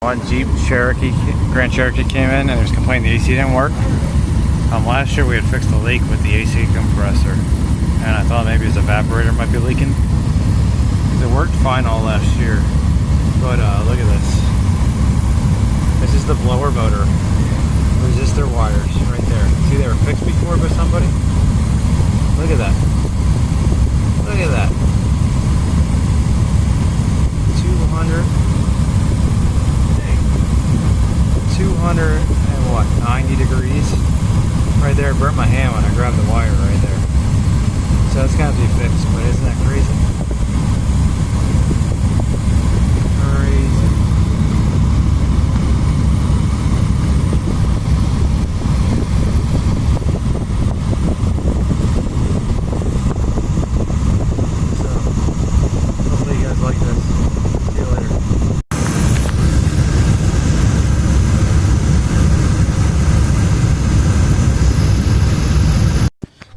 One Jeep Grand Cherokee came in and was complaining the AC didn't work. Last year we had fixed the leak with the AC compressor, and I thought maybe his evaporator might be leaking. It worked fine all last year, but look at this. This is the blower motor resistor wires right there. See, they were fixed before by somebody. Look at that. Look at that. 200 and what, 90 degrees right there. It burnt my hand when I grabbed the wire right there, so it's got to be fixed. But isn't that crazy? So hopefully you guys like this. See you later.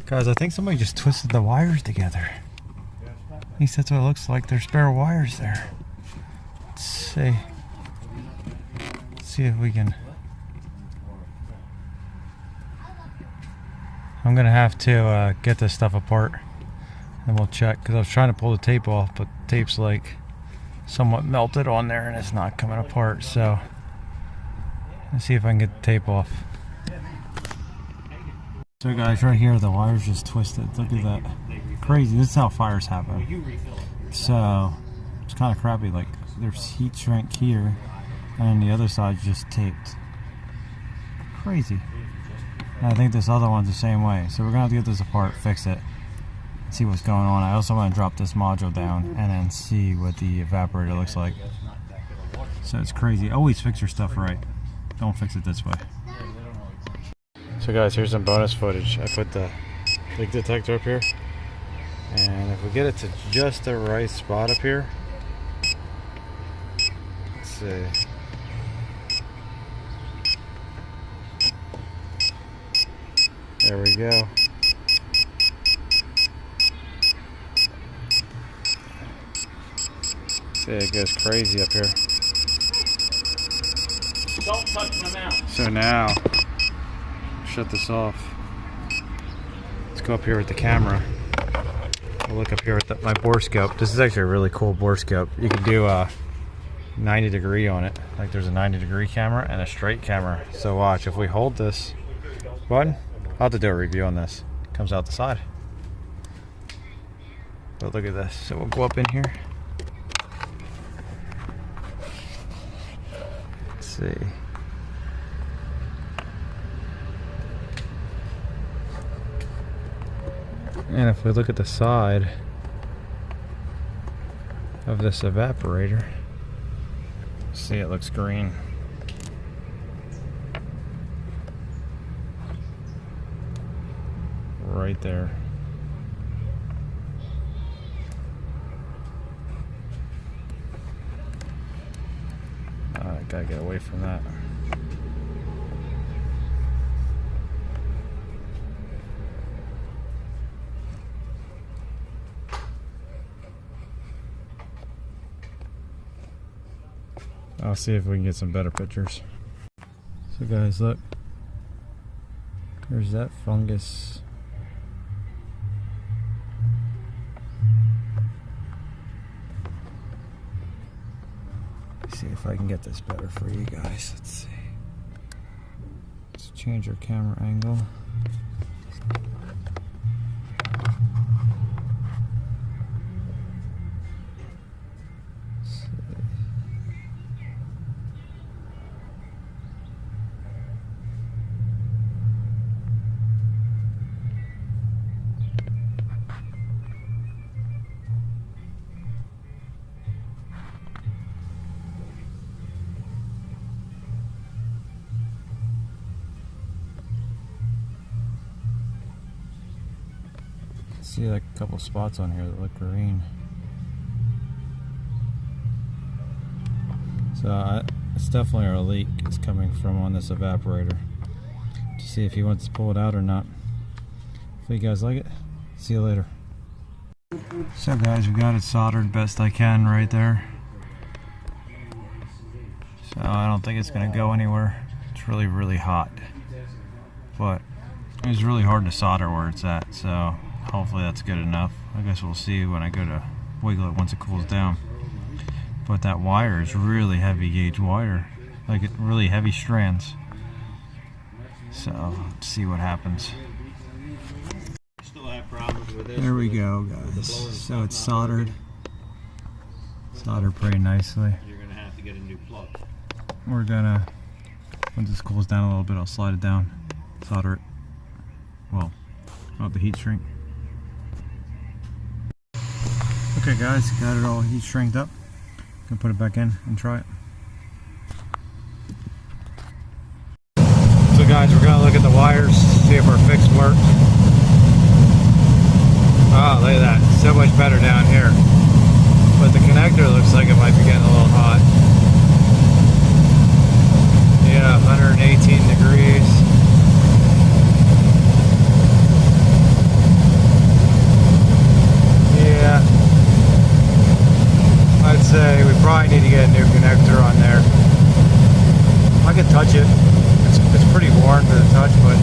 Guys, I think somebody just twisted the wires together. At least that's what it looks like. There's spare wires there. Let's see. Let's see if we can. I'm gonna have to get this stuff apart and we'll check, because I was trying to pull the tape off, but the tape's like somewhat melted on there and it's not coming apart. So let's see if I can get the tape off. So guys, right here the wire's just twisted. Look at that. Crazy. This is how fires happen. So it's kind of crappy. Like, there's heat shrink here and the other side's just taped. Crazy. And I think this other one's the same way. So we're gonna have to get this apart, fix it, see what's going on. I also want to drop this module down and then see what the evaporator looks like. So it's crazy. Always fix your stuff right. Don't fix it this way. So guys, here's some bonus footage. I put the leak detector up here, and if we get it to just the right spot up here, let's see. There we go. See, it goes crazy up here. Don't touch my mouth. So now, shut this off. Let's go up here with the camera. We'll look up here with my Borescope. This is actually a really cool Borescope. You can do a 90 degree on it. Like, there's a 90 degree camera and a straight camera. So watch, if we hold this button, I'll have to do a review on this. It comes out the side. But look at this. So we'll go up in here. Let's see. And if we look at the side of this evaporator, see, it looks green. Right there. I gotta get away from that. I'll see if we can get some better pictures. So guys, look. There's that fungus. Let's see if I can get this better for you guys. Let's see. Let's change our camera angle. See, like a couple spots on here that look green. So it's definitely our leak is coming from on this evaporator. To see if he wants to pull it out or not. If you guys like it, see you later. So guys, we got it soldered best I can right there. So I don't think it's going to go anywhere. It's really, really hot. But it was really hard to solder where it's at, so hopefully that's good enough. I guess we'll see when I go to wiggle it once it cools down. But that wire is really heavy gauge wire, like really heavy strands. So let's see what happens. There we go, guys. So it's soldered pretty nicely. You're gonna have to get a new plug. We're gonna, once this cools down a little bit, I'll slide it down, solder it. Well, out the heat shrink. Okay, guys, got it all heat shrinked up. Gonna put it back in and try it. So, guys, we're gonna look at the wires, see if our fix works. Oh, look at that, so much better down here. But the connector looks like it might be getting a little hot. Yeah, 118 degrees. Yeah. I'd say we probably need to get a new connector on there. I could touch it. It's pretty warm to the touch, but